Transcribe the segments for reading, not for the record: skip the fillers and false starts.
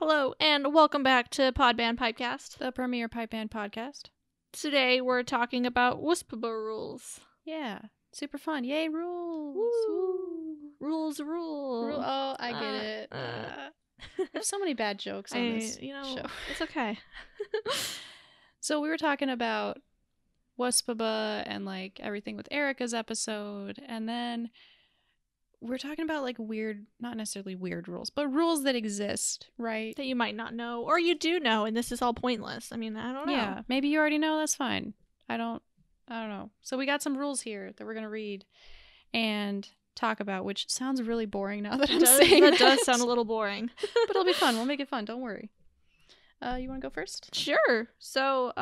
Hello, and welcome back to Podband Pipecast. The premier pipe band podcast. Today we're talking about WUSPBA rules. Yeah, super fun. Yay, rules. Woo. Rules rule. Oh, I get it. There's so many bad jokes on this show. It's okay. So we were talking about WUSPBA and like everything with Erica's episode, and then we're talking about like weird, not necessarily weird rules, but rules that exist, right? That you might not know, or you do know, and this is all pointless. I mean, I don't know. Yeah, maybe you already know, that's fine. I don't know. So we got some rules here that we're going to read and talk about, which sounds really boring now that I'm saying that. That does sound a little boring. But it'll be fun. We'll make it fun. Don't worry. You want to go first? Sure. So,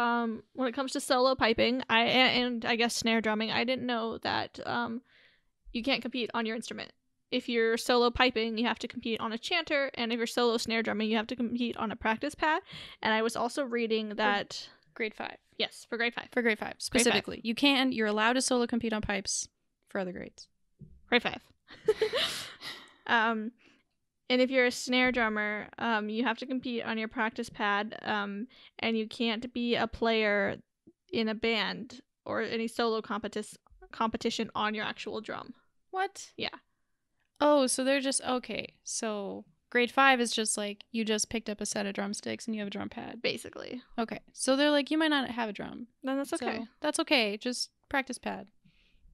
when it comes to solo piping, and I guess snare drumming, I didn't know that you can't compete on your instrument. If you're solo piping, you have to compete on a chanter, and if you're solo snare drumming, you have to compete on a practice pad. And I was also reading that Grade 5. Yes, for grade 5. For grade 5 specifically. You're allowed to solo compete on pipes for other grades. Grade 5. And if you're a snare drummer, you have to compete on your practice pad, and you can't be a player in a band or any solo competition on your actual drum. What? Yeah. Oh, so they're just, okay. So grade 5 is just like, you just picked up a set of drumsticks and you have a drum pad. Basically. Okay. So they're like, you might not have a drum. Then that's okay. So that's okay. Just practice pad.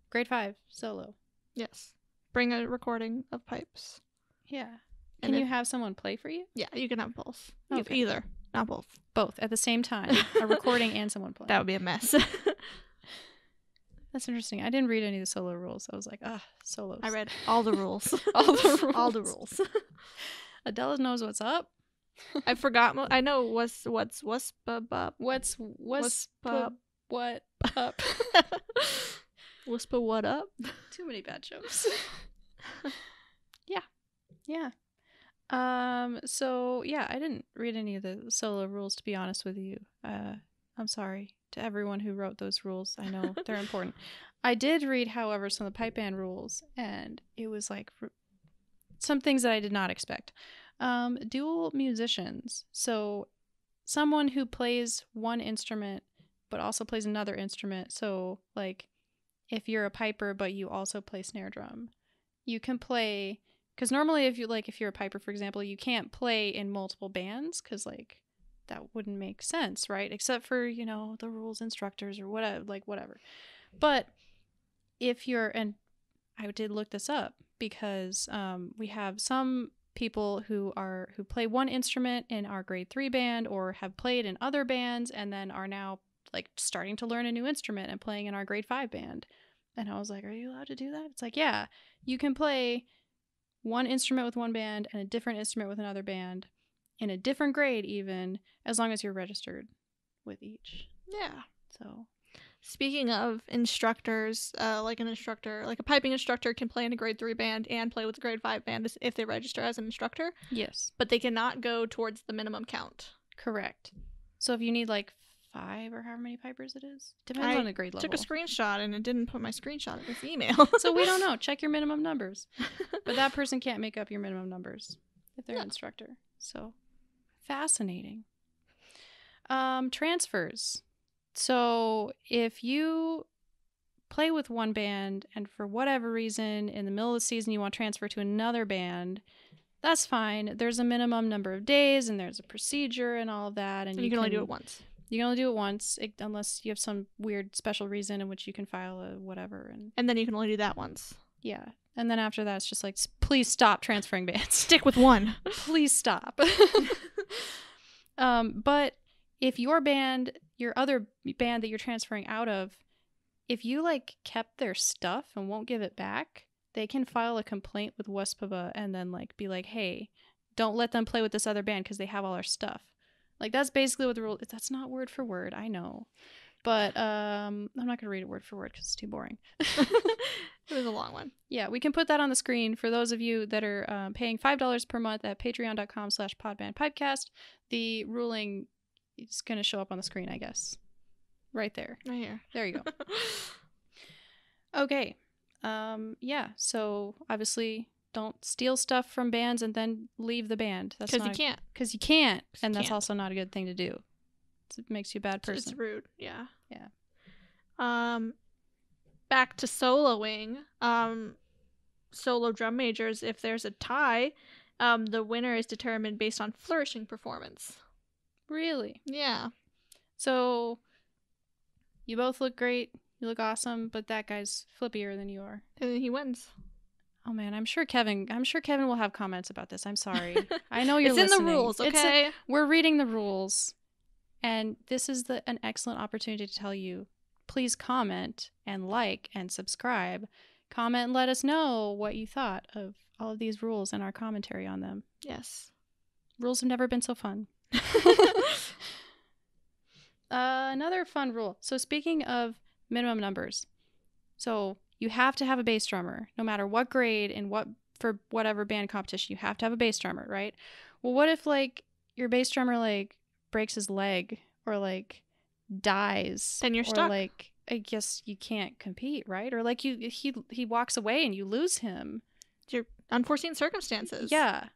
Grade 5, solo. Yes. Bring a recording of pipes. Yeah. Can you have someone play for you? Yeah, you can have both. Okay. Either. Not both. Both at the same time. A recording and someone playing. That would be a mess. That's interesting. I didn't read any of the solo rules. I was like, solos. I read all the rules. All the rules. All the rules. Adela knows what's up. I forgot. I know what's WUSPBA. What's WUSPBA. What up? WUSPBA what up? Too many bad jokes. Yeah. So yeah, I didn't read any of the solo rules, to be honest with you. I'm sorry to everyone who wrote those rules. I know they're important. I did read, however, some of the pipe band rules, and it was like some things that I did not expect. Dual musicians. So someone who plays one instrument but also plays another instrument. So like if you're a piper but you also play snare drum, you can play, because normally if you're a piper, for example, you can't play in multiple bands because like that wouldn't make sense, right? Except for, the rules instructors or whatever. But if you're, and I did look this up because we have some people who play one instrument in our grade 3 band or have played in other bands and then are now like starting to learn a new instrument and playing in our grade 5 band. And I was like, are you allowed to do that? It's like, yeah, you can play one instrument with one band and a different instrument with another band in a different grade even, as long as you're registered with each. Yeah. So speaking of instructors, like a piping instructor can play in a grade 3 band and play with a grade 5 band if they register as an instructor. Yes. But they cannot go towards the minimum count. Correct. So if you need like 5 or however many pipers it is, depends on the grade level. I took a screenshot and it didn't put my screenshot in this email. So we don't know. Check your minimum numbers. But that person can't make up your minimum numbers if they're an instructor. So fascinating. Transfers. So if you play with one band and for whatever reason in the middle of the season you want to transfer to another band, that's fine. There's a minimum number of days and there's a procedure and all of that. And you can only do it once. You can only do it once, unless you have some weird special reason in which you can file a whatever. And then you can only do that once. Yeah. And then after that, it's just like, please stop transferring bands. Stick with one. Please stop. But if your other band that you're transferring out of, if you like kept their stuff and won't give it back, they can file a complaint with WUSPBA and then like be like, hey, don't let them play with this other band because they have all our stuff. Like that's basically what the rule is. That's not word for word, I know. But I'm not going to read it word for word because it's too boring. It was a long one. Yeah, we can put that on the screen for those of you that are paying $5 per month at patreon.com/podbandpodcast. The ruling is going to show up on the screen, I guess. Right there. Right here. There you go. Okay. Yeah, so obviously don't steal stuff from bands and then leave the band. That's Because you can't. Because you can't. 'Cause And you that's can't. also not a good thing to do. It makes you a bad person. It's rude. Yeah. Yeah. Back to soloing. Solo drum majors, if there's a tie, the winner is determined based on flourishing performance. Really? Yeah. So you both look great. You look awesome, but that guy's flippier than you are. And he wins. Oh man, I'm sure Kevin will have comments about this. I'm sorry. I know you're it's listening. in the rules, okay? We're reading the rules. And this is an excellent opportunity to tell you, please comment and like and subscribe. Comment and let us know what you thought of all of these rules and our commentary on them. Yes. Rules have never been so fun. Another fun rule. So speaking of minimum numbers, so you have to have a bass drummer, no matter what grade and for whatever band competition, you have to have a bass drummer, right? Well, what if like your bass drummer like breaks his leg or like dies? Then you're stuck. Or like I guess you can't compete, right? Or like he walks away and you lose him. Your unforeseen circumstances. Yeah.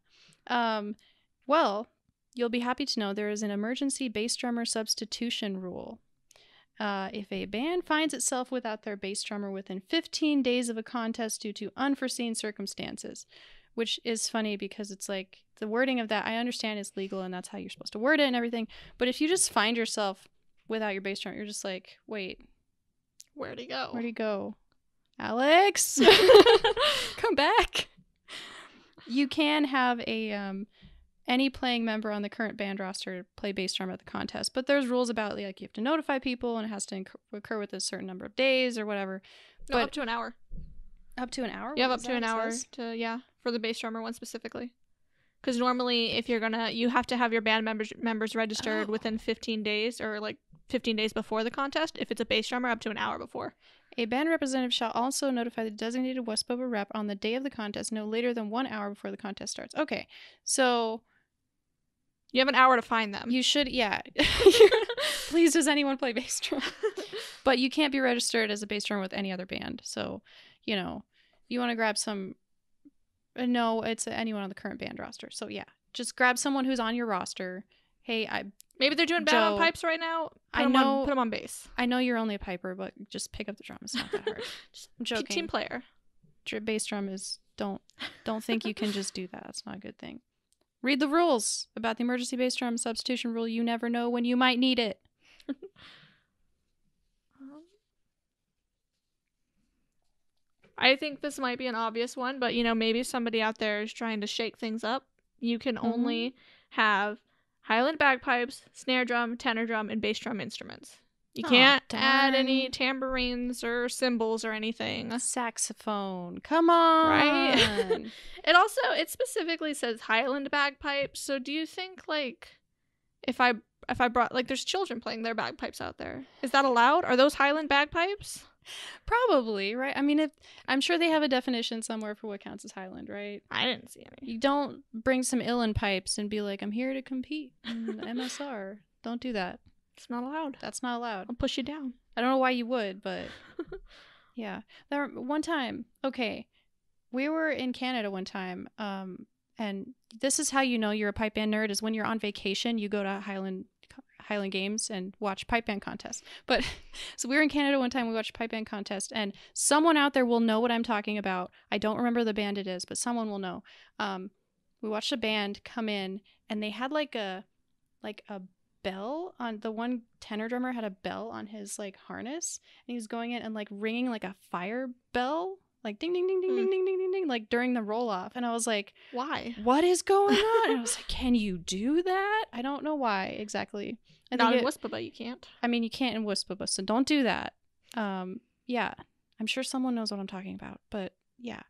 Well, you'll be happy to know there is an emergency bass drummer substitution rule. If a band finds itself without their bass drummer within 15 days of a contest due to unforeseen circumstances, which is funny because it's like the wording of that I understand is legal and that's how you're supposed to word it and everything. But if you just find yourself without your bass drummer, you're just like, wait, where'd he go? Where'd he go? Alex, come back. You can have any playing member on the current band roster play bass drum at the contest, but there's rules about like you have to notify people and it has to occur with a certain number of days or whatever. No, but up to an hour. Up to an hour? You have up to an hour for the bass drummer one specifically. Because normally if you have to have your band members registered within 15 days or like 15 days before the contest. If it's a bass drummer, up to an hour before. A band representative shall also notify the designated WUSPBA rep on the day of the contest no later than 1 hour before the contest starts. Okay, so you have an hour to find them. You should, yeah. Please, does anyone play bass drum? But you can't be registered as a bass drummer with any other band. So, you want to grab some. No, it's anyone on the current band roster. So yeah, just grab someone who's on your roster. Hey, maybe they're doing bad on pipes right now. Put them on bass. I know you're only a piper, but just pick up the drum. It's not that hard. I'm joking. Team player. Bass drum is don't think you can just do that. It's not a good thing. Read the rules about the emergency bass drum substitution rule. You never know when you might need it. I think this might be an obvious one, but maybe somebody out there is trying to shake things up. You can only have Highland bagpipes, snare drum, tenor drum, and bass drum instruments. You can't add any tambourines or cymbals or anything. Saxophone. Come on. Right? It specifically says Highland bagpipes. So do you think like if I brought like there's children playing their bagpipes out there. Is that allowed? Are those Highland bagpipes? Probably, right? I mean, I'm sure they have a definition somewhere for what counts as Highland, right? I didn't see any. You don't bring some uilleann pipes and be like, I'm here to compete in the MSR. Don't do that. It's not allowed. That's not allowed. I'll push you down. I don't know why you would, but yeah. One time, okay, we were in Canada one time, and this is how you know you're a pipe band nerd is when you're on vacation, you go to Highland Games and watch pipe band contests. But so we were in Canada one time, we watched a pipe band contest, and someone out there will know what I'm talking about. I don't remember the band it is, but someone will know. We watched a band come in and they had like a bell on the one tenor drummer had a bell on his like harness and he was going in and like ringing like a fire bell, like ding ding ding ding ding ding ding ding ding, like during the roll off. And I was like, why? What is going on? And I was like, can you do that? I don't know why exactly. Not in WUSPBA, you can't. I mean, you can't in WUSPBA, so don't do that. Yeah, I'm sure someone knows what I'm talking about, but yeah,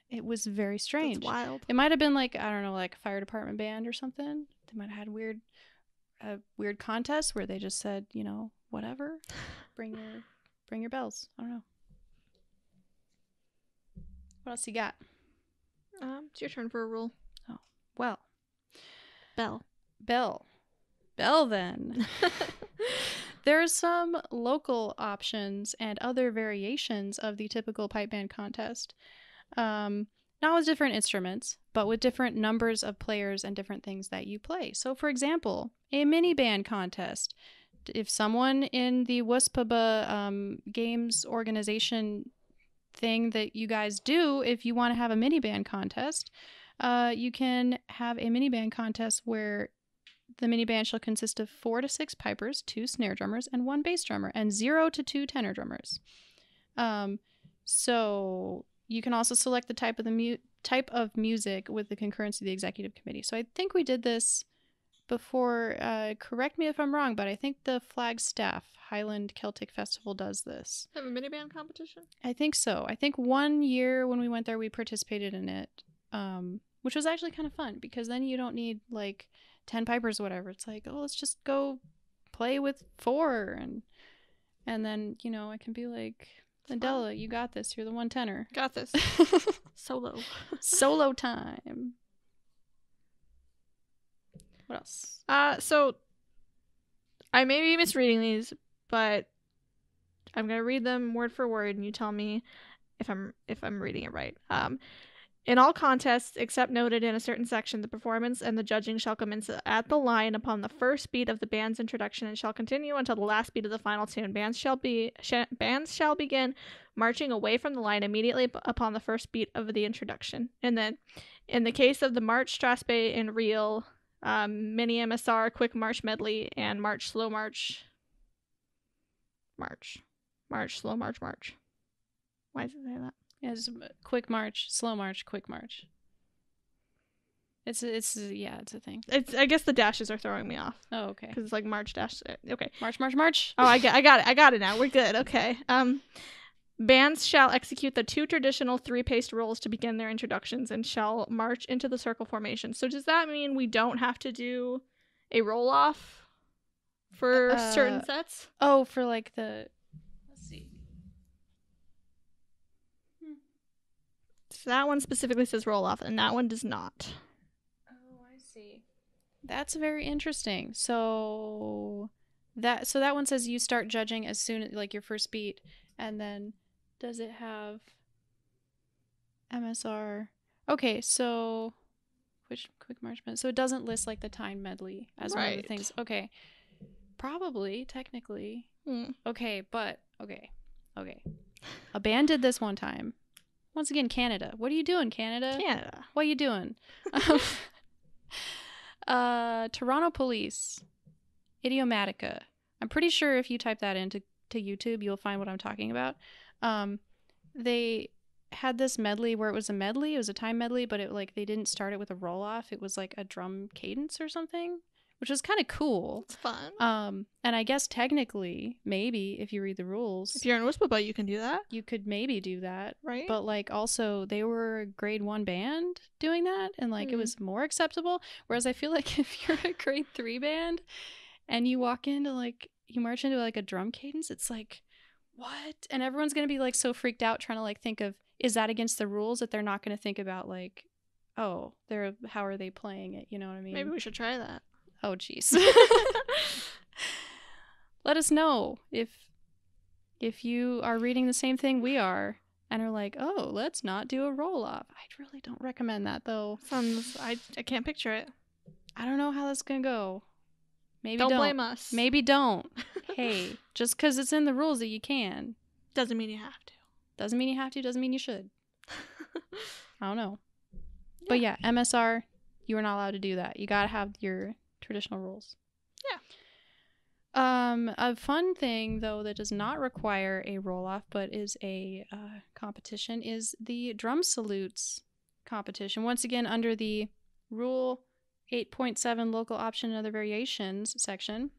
it was very strange. It's wild. It might have been like, I don't know, like a fire department band or something. They might have had weird contests where they just said, whatever, bring your bells. I don't know. What else you got? It's your turn for a rule. Oh, well. Bell then. There's some local options and other variations of the typical pipe band contest. Now, not with different instruments, but with different numbers of players and different things that you play. So, for example, a mini band contest. If someone in the WUSPBA games organization thing that you guys do, if you want to have a mini band contest, you can have a mini band contest where the mini band shall consist of 4 to 6 pipers, 2 snare drummers, and 1 bass drummer, and 0 to 2 tenor drummers. So you can also select the type of music with the concurrence of the executive committee. So I think we did this before. Correct me if I'm wrong, but I think the Flagstaff Highland Celtic Festival does this. Have a mini band competition? I think so. I think one year when we went there, we participated in it, which was actually kind of fun because then you don't need like 10 pipers or whatever. It's like, oh, let's just go play with 4 and then, you know, I can be like, Adela, you got this. You're the one tenor. Got this. Solo. Solo time. What else? So I may be misreading these, but I'm gonna read them word for word, and you tell me if I'm reading it right. In all contests, except noted in a certain section, the performance and the judging shall commence at the line upon the first beat of the band's introduction and shall continue until the last beat of the final tune. Bands shall begin marching away from the line immediately upon the first beat of the introduction. And then, in the case of the march, Straspe and reel, mini MSR, quick march medley, and march, slow march. March, slow march, march. Why does it say that? It's quick march, slow march, quick march. It's a thing. I guess the dashes are throwing me off. Oh, okay. Because it's like march dash. Okay. March. Oh, I got it now. We're good. Okay. Bands shall execute the 2 traditional 3-paced rolls to begin their introductions and shall march into the circle formation. So does that mean we don't have to do a roll off for certain sets? Oh, for like the. Let's see. So that one specifically says roll off, and that one does not. Oh, I see. That's very interesting. So that one says you start judging as soon as like your first beat, and then does it have MSR? Okay, so quick march medley. So it doesn't list like the time medley as one of the things. Okay, probably technically. Okay, but okay. A band did this one time. Once again, Canada. What are you doing, Canada? Canada. What are you doing? Toronto Police. Idiomatica. I'm pretty sure if you type that into YouTube, you'll find what I'm talking about. They had this medley where it was a medley. It was a time medley, but they didn't start it with a roll-off. It was like a drum cadence or something, which was kind of cool. It's fun. And I guess technically, maybe if you read the rules, if you're in WUSPBA, you can do that. You could maybe do that, right? But also they were a grade 1 band doing that, and it was more acceptable. Whereas I feel like if you're a grade 3 band and you walk into you march into a drum cadence, it's like, what? And everyone's gonna be so freaked out trying to think of, is that against the rules, that they're not gonna think about oh, how are they playing it? You know what I mean? Maybe we should try that. Oh, jeez. Let us know if you are reading the same thing we are and are like, oh, let's not do a roll-off. I really don't recommend that, though. I can't picture it. I don't know how that's going to go. Maybe don't blame us. Maybe don't. Hey, just because it's in the rules that you can. Doesn't mean you have to. Doesn't mean you have to. Doesn't mean you should. I don't know. Yeah. But yeah, MSR, you are not allowed to do that. You got to have your traditional rules. Yeah. A fun thing, though, that does not require a roll-off, but is a competition, is the drum salutes competition. Once again, under the Rule 8.7 Local Option and Other Variations section,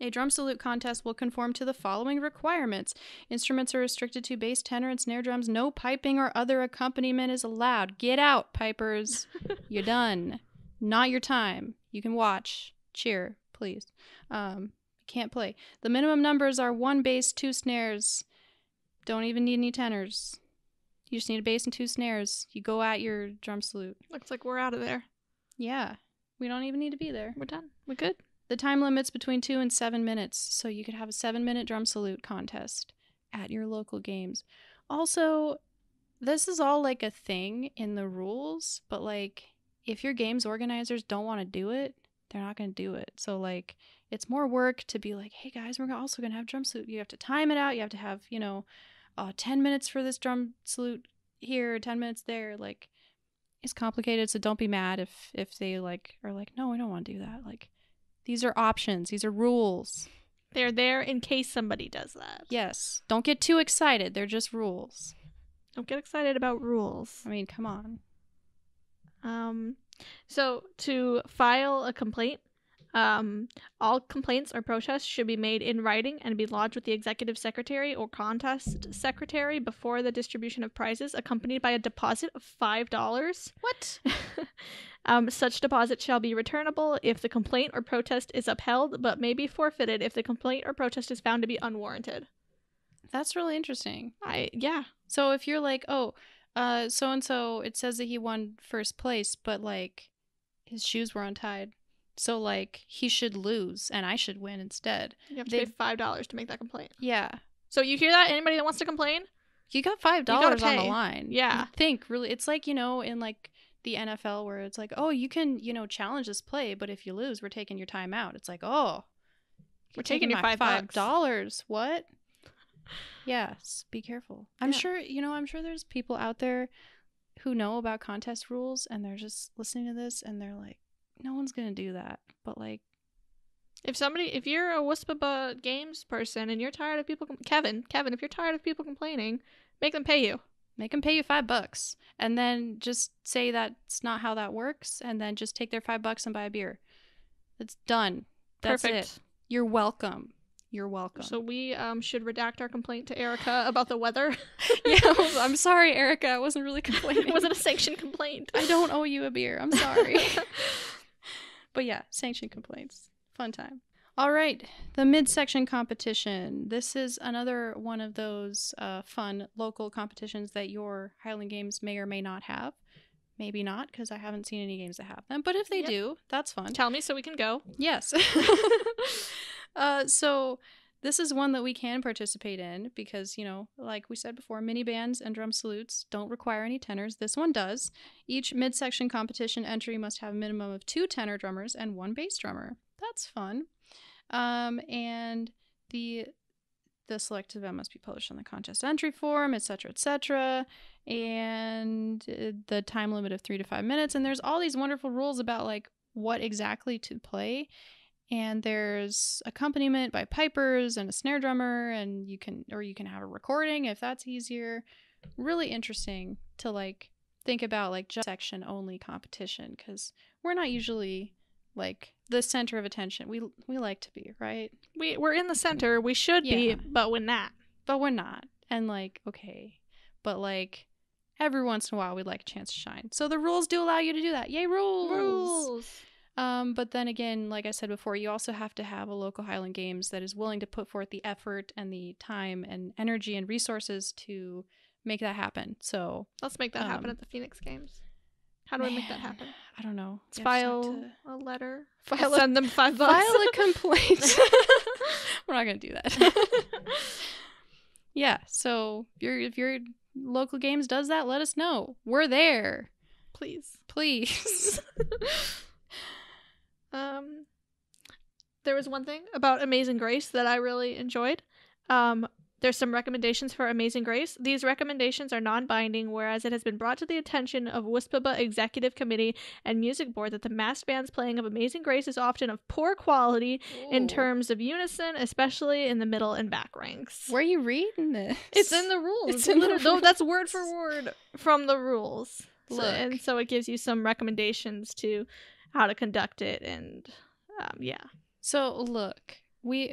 a drum salute contest will conform to the following requirements. Instruments are restricted to bass, tenor, and snare drums. No piping or other accompaniment is allowed. Get out, pipers. You're done. Not your time. You can watch. Cheer, please. Can't play. The minimum numbers are 1 bass, 2 snares. Don't even need any tenors. You just need a bass and 2 snares. You go at your drum salute. Looks like we're out of there. Yeah. We don't even need to be there. We're done. We're good. The time limit's between 2 and 7 minutes, so you could have a 7-minute drum salute contest at your local games. Also, this is all like a thing in the rules, but like if your games organizers don't want to do it, they're not going to do it. So like it's more work to be like, hey guys, we're also going to have drum salute. You have to time it out. You have to have, 10 minutes for this drum salute here, 10 minutes there. Like it's complicated. So don't be mad if they like are like, no, we don't want to do that. Like these are options. These are rules. They're there in case somebody does that. Yes. Don't get too excited. They're just rules. Don't get excited about rules. I mean, come on. So to file a complaint, all complaints or protests should be made in writing and be lodged with the executive secretary or contest secretary before the distribution of prizes, accompanied by a deposit of $5. What? Such deposit shall be returnable if the complaint or protest is upheld, but may be forfeited if the complaint or protest is found to be unwarranted. That's really interesting. Yeah. So if you're like, oh, so-and-so, it says that he won first place, but like his shoes were untied. So like he should lose and I should win instead. You have to pay $5 to make that complaint. Yeah. So you hear that? Anybody that wants to complain? You got $5 on the line. Yeah. You'd think really, it's like, in like the NFL where it's like, oh, you can, challenge this play, but if you lose, we're taking your time out. It's like, oh, we're taking your $5. What? Yes, be careful. I'm sure there's people out there who know about contest rules and they're just listening to this and they're like, no one's going to do that. But like, if you're a WUSPBA games person and you're tired of people, Kevin, if you're tired of people complaining, make them pay you. Make them pay you $5 and then just say that's not how that works. And then just take their $5 and buy a beer. It's done. That's Perfect. it. You're welcome. You're welcome. So we should redact our complaint to Erica about the weather. Yeah, I'm sorry, Erica. I wasn't really complaining. It wasn't a sanctioned complaint. I don't owe you a beer. I'm sorry. But yeah, sanctioned complaints. Fun time. All right, the midsection competition. This is another one of those fun local competitions that your Highland Games may or may not have. Maybe not, because I haven't seen any games that have them. But if they do, that's fun. Tell me so we can go. Yes. So this is one that we can participate in because, like we said before, mini bands and drum salutes don't require any tenors. This one does. Each midsection competition entry must have a minimum of 2 tenor drummers and 1 bass drummer. That's fun. And the selected event must be published on the contest entry form, etc., etc., and the time limit of 3 to 5 minutes. And there's all these wonderful rules about like what exactly to play. And there's accompaniment by pipers and a snare drummer, and you can have a recording if that's easier. Really interesting to like think about like just section only competition because we're not usually like the center of attention. We like to be, right? We're in the center. We should be, but we're not. And like, okay. But like every once in a while we'd like a chance to shine. So the rules do allow you to do that. Yay, rules. But then again, like I said before, you also have to have a local Highland Games that is willing to put forth the effort and the time and energy and resources to make that happen. So let's make that happen at the Phoenix Games. How do I make that happen? I don't know. Let's file a letter. Send them $5. File a complaint. We're not gonna do that. Yeah. So if your local games does that, let us know. We're there. Please. There was one thing about Amazing Grace that I really enjoyed. There's some recommendations for Amazing Grace. These recommendations are non-binding, whereas it has been brought to the attention of WUSPBA Executive Committee and Music Board that the mass band's playing of Amazing Grace is often of poor quality in terms of unison, especially in the middle and back ranks. Where are you reading this? It's in the rules. That's word for word from the rules. So it gives you some recommendations to how to conduct it and yeah. So look, we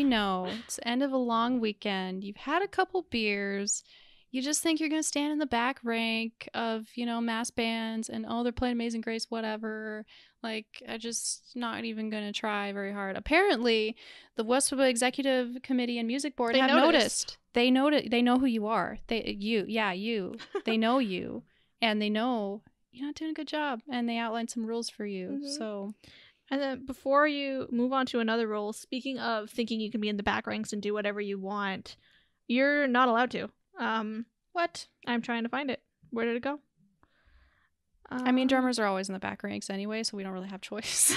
know it's the end of a long weekend. You've had a couple beers. You just think you're going to stand in the back rank of, mass bands and, oh, they're playing Amazing Grace, whatever. Like, I just not even going to try very hard. Apparently, the WUSPBA Executive Committee and Music Board have noticed. They know who you are. You. They know you. And they know you're not doing a good job. And they outlined some rules for you. Mm-hmm. So... And then before you move on to another rule, speaking of thinking you can be in the back ranks and do whatever you want, you're not allowed to. What? I'm trying to find it. Where did it go? I mean, drummers are always in the back ranks anyway, so we don't really have choice.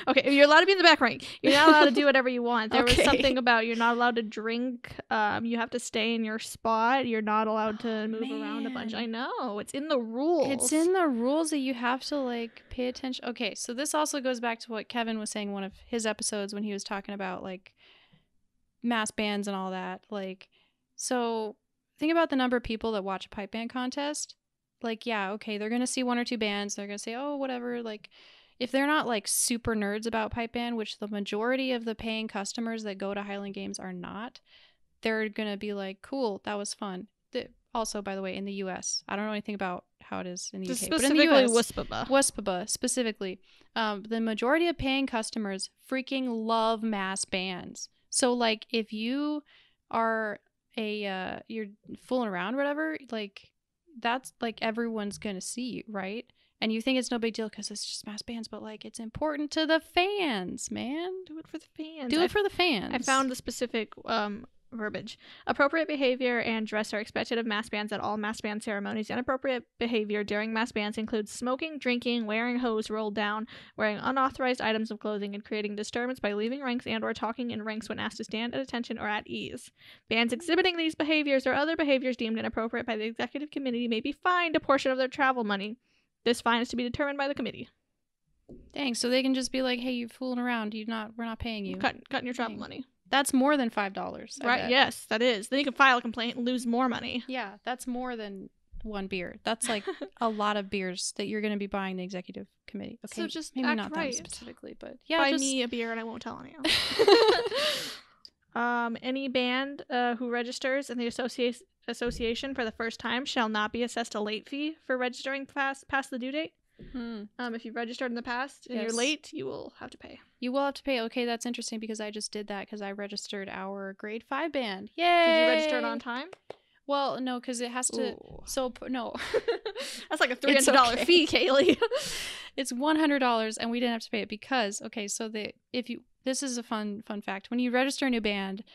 Okay, you're allowed to be in the back rank. You're not allowed to do whatever you want. There was Okay. something about you're not allowed to drink. You have to stay in your spot. You're not allowed to move around a bunch. man. I know. It's in the rules. It's in the rules that you have to, like, pay attention. Okay, so this also goes back to what Kevin was saying in one of his episodes when he was talking about, like, mass bands and all that. Like, so think about the number of people that watch a pipe band contest. Like, yeah, okay, they're gonna see one or two bands. They're gonna say, oh, whatever. Like, if they're not, like, super nerds about pipe band, which the majority of the paying customers that go to Highland Games are not, they're gonna be like, cool, that was fun. Also, by the way, in the U.S., I don't know anything about how it is in the UK, but in the U.S., WUSPBA specifically, the majority of paying customers freaking love mass bands. So, like, if you are you're fooling around or whatever, like, that's, like, everyone's gonna see you, right? And you think it's no big deal because it's just mass bands, but, like, it's important to the fans, man. Do it for the fans. Do it for the fans. I found the specific verbiage. Appropriate behavior and dress are expected of mass bands at all mass band ceremonies. Inappropriate behavior during mass bands includes smoking, drinking, wearing hose rolled down, wearing unauthorized items of clothing, and creating disturbance by leaving ranks and or talking in ranks when asked to stand at attention or at ease. Bands exhibiting these behaviors or other behaviors deemed inappropriate by the executive committee may be fined a portion of their travel money. This fine is to be determined by the committee. Dang, so they can just be like, hey, you're fooling around. We're not paying you. Cutting your travel money. That's more than $5. Right, bet. yes, that is. Then you can file a complaint and lose more money. Yeah, that's more than one beer. That's like a lot of beers that you're going to be buying the executive committee. Okay, so just maybe act not right. them specifically, but yeah, buy just me a beer and I won't tell anyone. Any band who registers in the association for the first time shall not be assessed a late fee for registering past the due date. If you've registered in the past and you're late, you will have to pay. You will have to pay. Okay, that's interesting because I just did that because I registered our grade 5 band. Yay! Did you register it on time? Well, no, because it has to. Ooh. So no, that's like a $300 fee, Kaylee. It's $100, and we didn't have to pay it because so this is a fun fact. When you register a new band,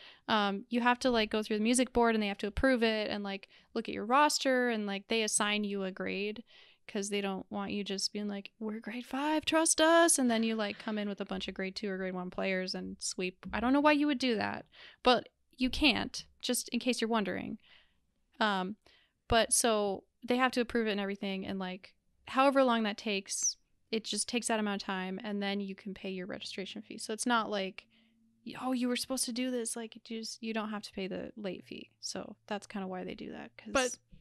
you have to, like, go through the music board and they have to approve it and, like, look at your roster and, like, they assign you a grade. Because they don't want you just being like, we're grade 5, trust us. And then you, like, come in with a bunch of grade 2 or grade 1 players and sweep. I don't know why you would do that. But you can't, just in case you're wondering. But so they have to approve it and everything. And, like, however long that takes, it just takes that amount of time. And then you can pay your registration fee. So it's not like, oh, you were supposed to do this. Like, you don't have to pay the late fee. So that's kind of why they do that.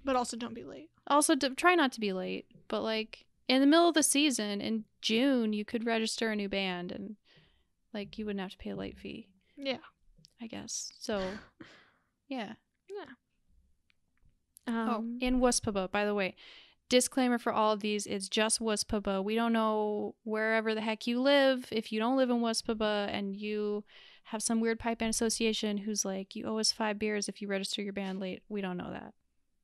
But also don't be late. Also, try not to be late. But, like, in the middle of the season, in June, you could register a new band and, like, you wouldn't have to pay a late fee. Yeah. I guess. So, yeah. Yeah. In WUSPBA, by the way, disclaimer for all of these, it's just WUSPBA. We don't know wherever the heck you live. If you don't live in WUSPBA and you have some weird pipe band association who's like, you owe us 5 beers if you register your band late, we don't know that.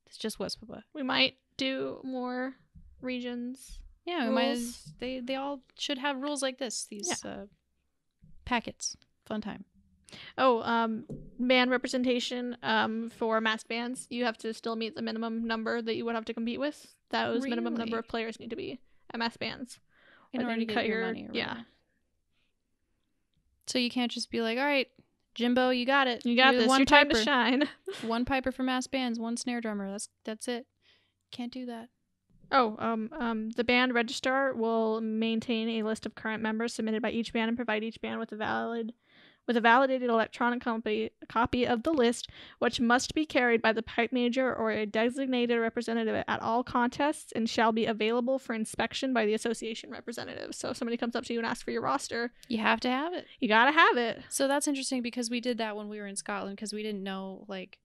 It's just WUSPBA. We might do more regions. Yeah, we might. They all should have rules like this. These packets. Fun time. Band representation for mass bands. You have to still meet the minimum number that you would have to compete with. Those minimum number of players need to be at mass bands in order to get your money. Yeah. So you can't just be like, all right, Jimbo, you got it. You got this. Your time to shine. One piper for mass bands, one snare drummer. That's it. Can't do that. The band registrar will maintain a list of current members submitted by each band and provide each band with a validated electronic copy of the list, which must be carried by the pipe major or a designated representative at all contests and shall be available for inspection by the association representative. So if somebody comes up to you and asks for your roster, you have to have it. You gotta have it. So that's interesting because we did that when we were in Scotland because we didn't know, like,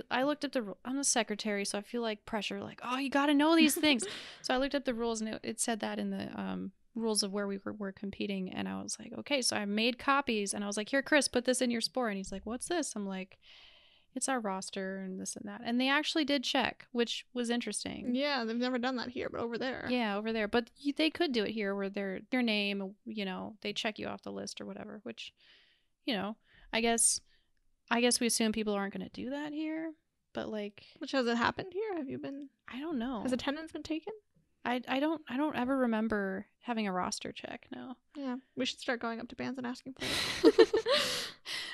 I looked up I'm the secretary, so I feel like pressure, like, oh, you gotta know these things. So I looked up the rules and it said that in the rules of where we were competing, and I was like, okay, so I made copies and I was like, here, Chris, put this in your spore, and he's like, what's this? I'm like, it's our roster and this and that, and they actually did check, which was interesting. Yeah, they've never done that here, but over there. Yeah, over there, but they could do it here where your name, you know, they check you off the list or whatever, which, you know, I guess we assume people aren't going to do that here, But like, Which has it happened here? Have you been? I don't know. Has attendance been taken? I don't ever remember having a roster check. No. Yeah, we should start going up to bands and asking for it.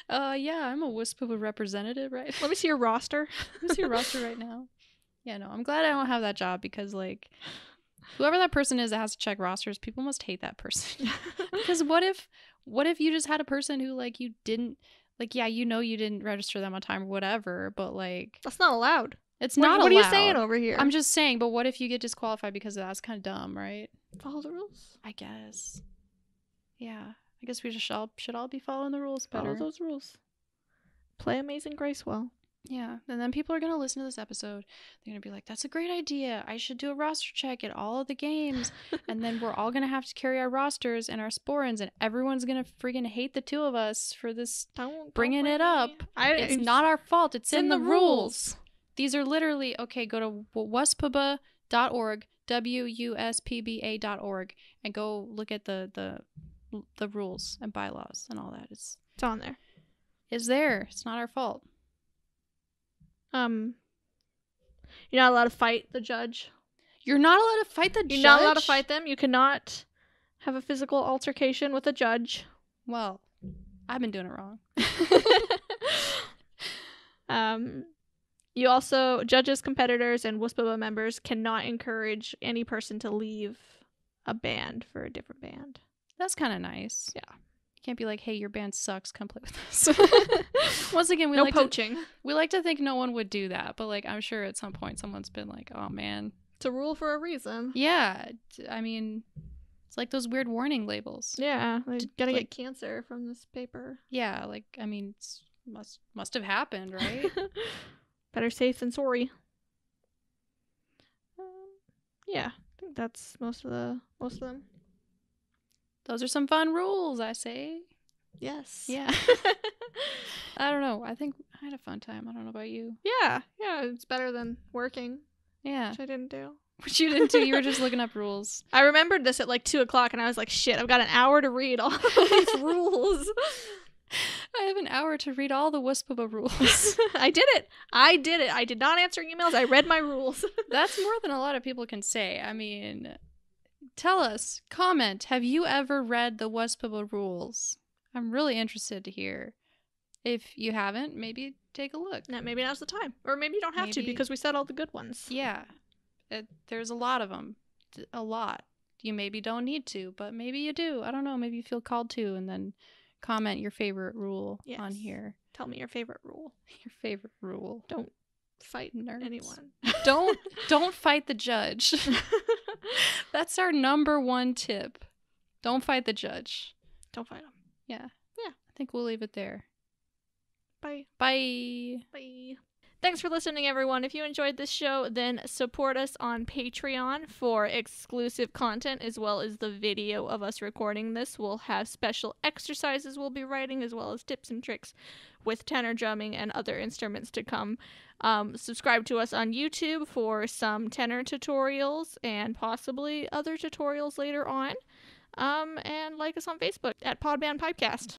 Yeah, I'm a WUSPBA representative, right? Let me see your roster. Let me see your roster right now. Yeah, no, I'm glad I don't have that job because like, whoever that person is that has to check rosters, people must hate that person. Because what if you just had a person who like you didn't like, yeah, you didn't register them on time or whatever, but like That's not allowed. it's not allowed. What are you saying over here? I'm just saying, but what if you get disqualified because of that? That's kind of dumb, right? Follow the rules. I guess. Yeah. I guess we just should all be following the rules better. Follow those rules. Play Amazing Grace well. Yeah. And then people are going to listen to this episode. They're going to be like, that's a great idea. I should do a roster check at all of the games. And then we're all going to have to carry our rosters and our sporins. And everyone's going to freaking hate the two of us for this bringing it up. It's not our fault. It's in the rules. These are literally, okay, go to WUSPBA.org, WUSPBA.org, and go look at the rules and bylaws and all that. It's on there. It's there. It's not our fault. You're not allowed to fight the judge. You're not allowed to fight the judge? You're not allowed to fight them. You cannot have a physical altercation with a judge. Well, I've been doing it wrong. You also, judges, competitors, and WUSPBA members cannot encourage any person to leave a band for a different band. That's kind of nice. Yeah. You can't be like, hey, your band sucks, come play with us. Once again, we like to think no one would do that, but like I'm sure at some point someone's been like, oh man. It's a rule for a reason. Yeah. I mean, it's like those weird warning labels. Yeah. Like, gotta get cancer from this paper. Yeah, like, I mean, it's must have happened, right? Better safe than sorry. Yeah, I think that's most of them. Those are some fun rules, I say. Yes. Yeah. I don't know. I think I had a fun time. I don't know about you. Yeah, it's better than working. Yeah. Which I didn't do. Which you didn't do. You were just looking up rules. I remembered this at like 2:00 and I was like, shit, I've got an hour to read all these rules. I have an hour to read all the WUSPBA rules. I did it. I did not answer emails. I read my rules. That's more than a lot of people can say. I mean, tell us, comment, have you ever read the WUSPBA rules? I'm really interested to hear. If you haven't, maybe take a look. Yeah, maybe now's the time. Or maybe you don't have to because we said all the good ones. Yeah. There's a lot of them. A lot. You maybe don't need to, but maybe you do. I don't know. Maybe you feel called to, and then comment your favorite rule on here. Tell me your favorite rule. Your favorite rule. Don't fight anyone. Don't fight the judge. That's our number one tip. Don't fight the judge. Don't fight him. Yeah. I think we'll leave it there. Bye. Bye. Bye. Thanks for listening, everyone. If you enjoyed this show, then support us on Patreon for exclusive content as well as the video of us recording this. We'll have special exercises we'll be writing as well as tips and tricks with tenor drumming and other instruments to come. Subscribe to us on YouTube for some tenor tutorials and possibly other tutorials later on. And like us on Facebook at Podband Pipecast.